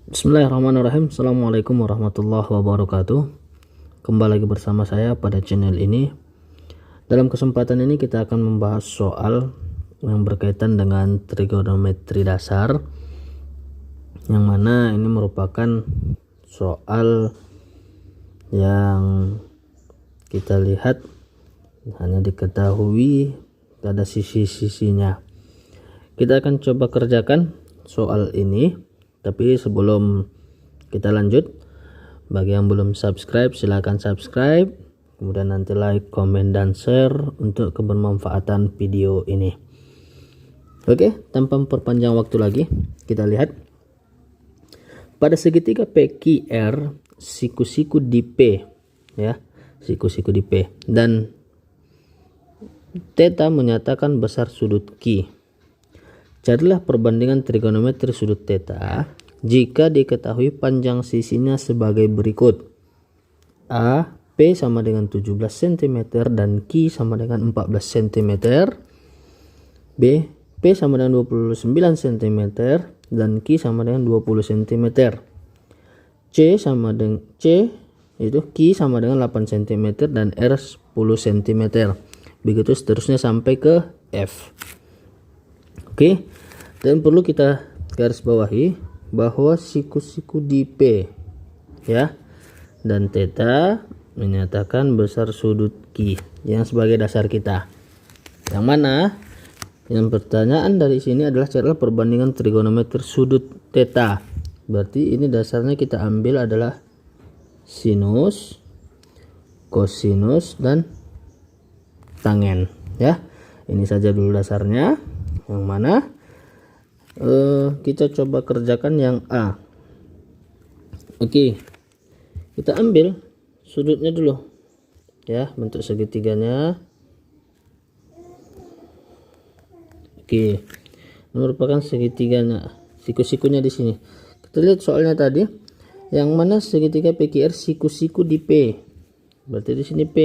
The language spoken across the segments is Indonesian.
Bismillahirrahmanirrahim. Assalamualaikum warahmatullahi wabarakatuh. Kembali lagi bersama saya pada channel ini. Dalam kesempatan ini kita akan membahas soal yang berkaitan dengan trigonometri dasar, yang mana ini merupakan soal yang kita lihat hanya diketahui ada sisi-sisinya. Kita akan coba kerjakan soal ini. Tapi sebelum kita lanjut, bagi yang belum subscribe silahkan subscribe, kemudian nanti like, komen, dan share untuk kebermanfaatan video ini. Oke, tanpa memperpanjang waktu lagi, kita lihat pada segitiga PQR, siku-siku di P, ya, siku-siku di P, dan theta menyatakan besar sudut Q. Carilah perbandingan trigonometri sudut theta jika diketahui panjang sisinya sebagai berikut. A. P sama dengan 17 cm dan Q sama dengan 14 cm. B. P sama dengan 29 cm dan Q sama dengan 20 cm. C itu Q sama dengan 8 cm dan R 10 cm. Begitu seterusnya sampai ke F. Oke, dan perlu kita garis bawahi bahwa siku-siku di P, ya, dan theta menyatakan besar sudut Q yang sebagai dasar kita. Yang mana yang pertanyaan dari sini adalah cara perbandingan trigonometri sudut theta. Berarti ini dasarnya kita ambil adalah sinus, kosinus, dan tangen, ya. Ini saja dulu dasarnya. Yang mana kita coba kerjakan yang A. Oke, kita ambil sudutnya dulu, ya, bentuk segitiganya. Oke, ini merupakan segitiganya, siku-sikunya di sini. Kita lihat soalnya tadi, yang mana segitiga PQR siku-siku di P, berarti di sini P.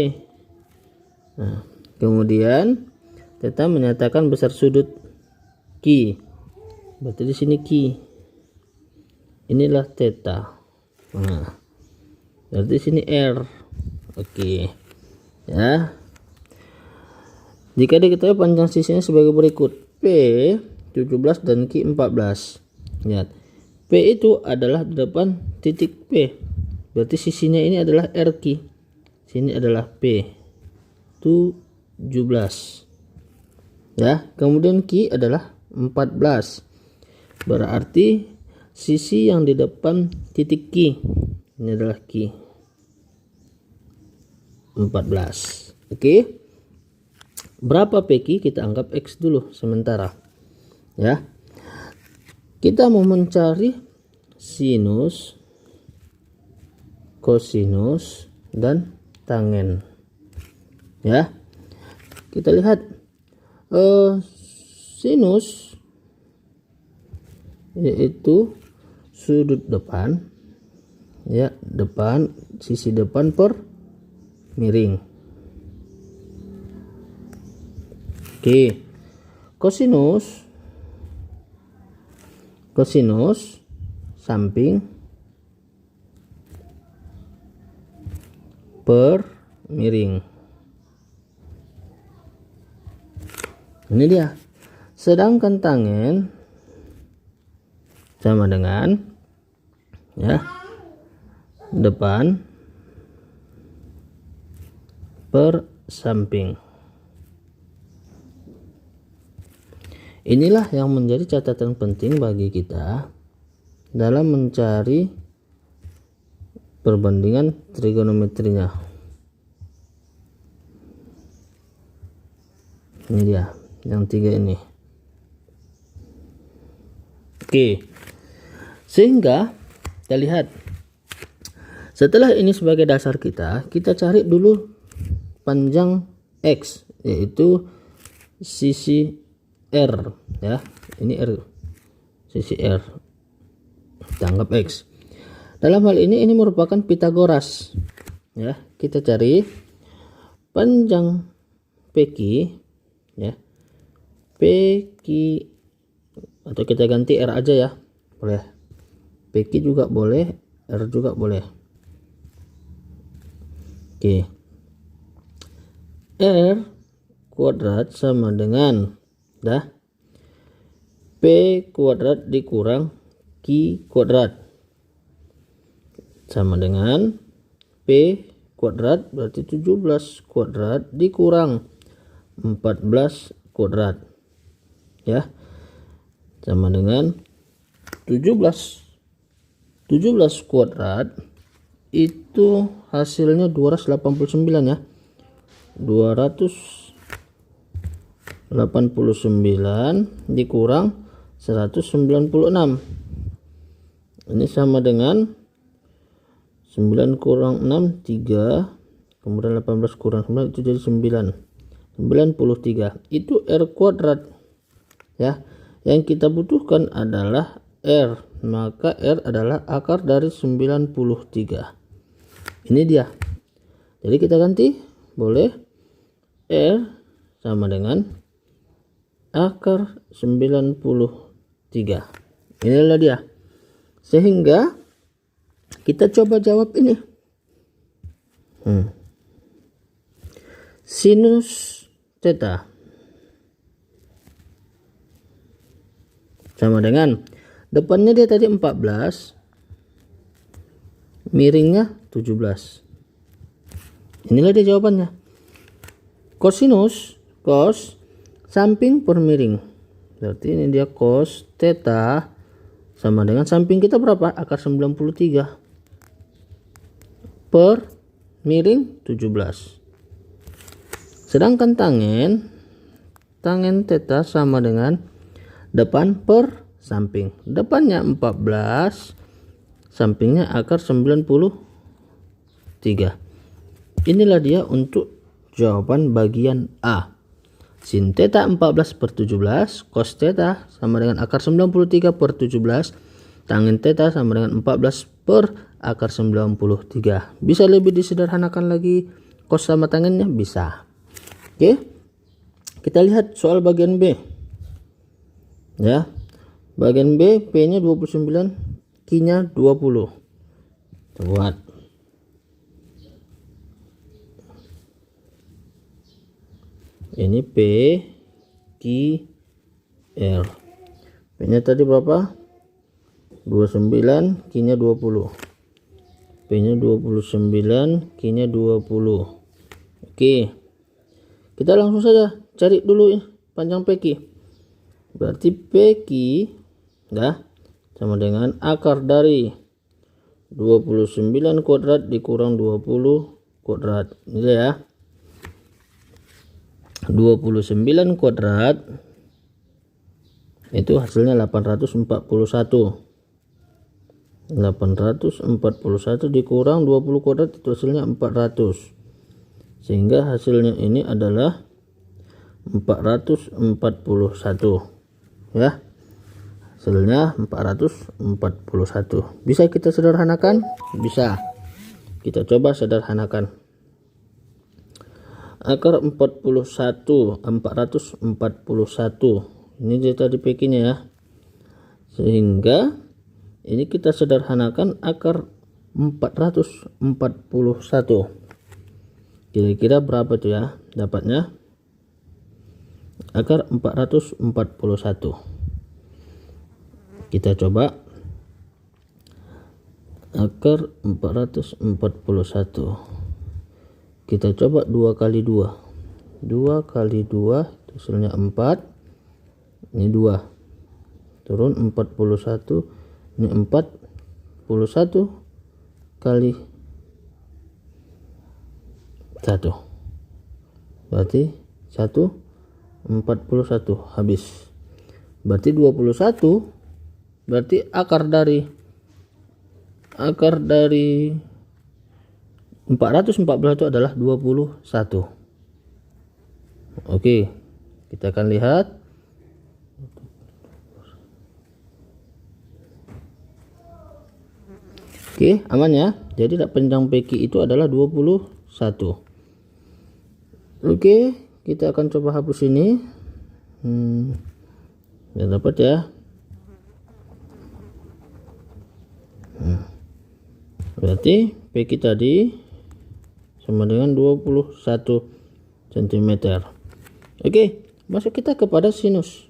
Nah, kemudian theta menyatakan besar sudut Q, berarti di sini Q. Inilah theta. Nah, berarti di sini R. Oke, ya. Jika diketahui panjang sisinya sebagai berikut. P 17 dan Q 14. Lihat, P itu adalah di depan titik P, berarti sisinya ini adalah RQ. Sini adalah P 17, ya. Kemudian Q adalah 14, berarti sisi yang di depan titik Q ini adalah Q 14. Oke, berapa PQ kita anggap X dulu sementara, ya. Kita mau mencari sinus, kosinus, dan tangen, ya. Kita lihat sinus yaitu sudut depan, ya, depan, sisi depan per miring. Oke, kosinus samping per miring. Ini dia. Sedangkan tangen sama dengan, ya, depan per samping. Inilah yang menjadi catatan penting bagi kita dalam mencari perbandingan trigonometrinya. Ini dia, yang tiga ini. Oke, sehingga kita lihat setelah ini sebagai dasar kita cari dulu panjang X, yaitu sisi R, ya. Ini R, sisi R, kita anggap X. Dalam hal ini merupakan Pitagoras, ya. Kita cari panjang PQ, ya, PQ, atau kita ganti R aja, ya, boleh PQ juga boleh, R juga boleh. Oke. R kuadrat sama dengan P kuadrat dikurang Q kuadrat sama dengan P kuadrat, berarti 17 kuadrat dikurang 14 kuadrat ya, sama dengan 17 kuadrat itu hasilnya 289 ya, 289 dikurang 196, ini sama dengan 9 kurang 6 3, kemudian 18 kurang 9 itu jadi 93, itu R kuadrat ya. Yang kita butuhkan adalah R, maka R adalah akar dari 93. Ini dia. Jadi kita ganti, boleh R sama dengan akar 93. Inilah dia. Sehingga kita coba jawab ini. Sinus theta sama dengan, depannya dia tadi 14, miringnya 17. Inilah dia jawabannya. Kosinus, cos samping per miring, berarti ini dia cos theta sama dengan samping kita berapa, akar 93 per miring 17. Sedangkan tangen theta sama dengan depan per samping, depannya 14, sampingnya akar 93. Inilah dia untuk jawaban bagian A. Sin theta 14 per 17, cos theta sama dengan akar 93 per 17, tangen theta sama dengan 14 per akar 93. Bisa lebih disederhanakan lagi cos sama tangennya? Bisa. Oke, kita lihat soal bagian B ya. Bagian B, P nya 29, Q nya 20. Buat ini P Q R. P nya tadi berapa? 29, Q nya 20. P nya 29, Q nya 20. Oke, kita langsung saja cari dulu panjang PQ. Berarti PQ ya sama dengan akar dari 29 kuadrat dikurang 20 kuadrat. Ini ya, 29 kuadrat itu hasilnya 841. 841 dikurang 20 kuadrat itu hasilnya 400. Sehingga hasilnya ini adalah 441 ya. Hasilnya 441. Bisa kita sederhanakan? Bisa. Kita coba sederhanakan. Akar 441, ini dia tadi PQ-nya ya. Sehingga ini kita sederhanakan akar 441. Kira-kira berapa tuh ya dapatnya? Akar 441. Kita coba akar 441. Kita coba 2 kali 2. 2 kali 2 hasilnya 4. Ini 2. Turun 41. Ini 41 kali 1. Berarti 41 habis. Berarti 21. Berarti akar dari 440 itu adalah 21. Oke, kita akan lihat. Oke, aman ya. Jadi panjang PQ itu adalah 21. Oke, kita akan coba hapus ini. Ya dapat ya. Berarti PQ tadi sama dengan 21 cm. Oke, masuk kita kepada sinus.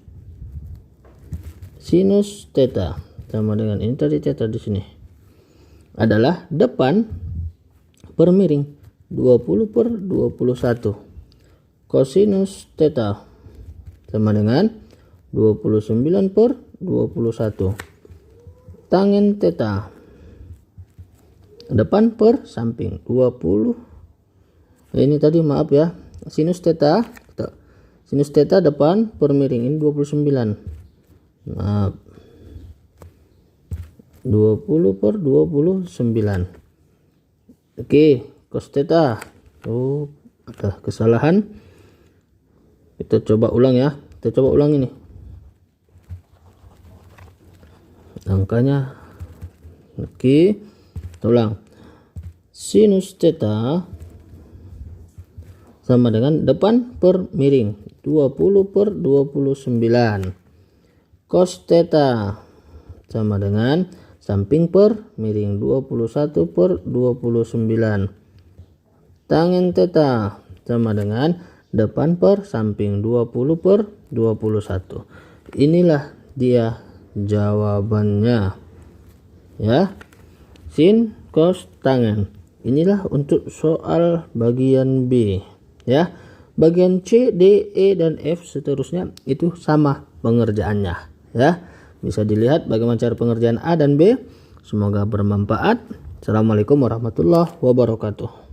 Sinus theta sama dengan ini tadi, theta di sini adalah depan per miring 20/21. Kosinus theta sama dengan 29/21. Tangen theta depan per samping 20. Ini tadi maaf ya, sinus theta depan per miring ini 29. Maaf, 20/29. Oke, cos theta. Oh, ada kesalahan. Kita coba ulang ya. Kita coba ulang ini. Angkanya. Oke, ulang. Sinus theta sama dengan depan per miring 20/29. Cos theta sama dengan samping per miring 21/29. Tangen theta sama dengan depan per samping 20/21. Inilah dia jawabannya ya, sin, cos, tangen. Inilah untuk soal bagian B ya. Bagian C, D, E, dan F seterusnya itu sama pengerjaannya ya. Bisa dilihat bagaimana cara pengerjaan A dan B. Semoga bermanfaat. Assalamualaikum warahmatullahi wabarakatuh.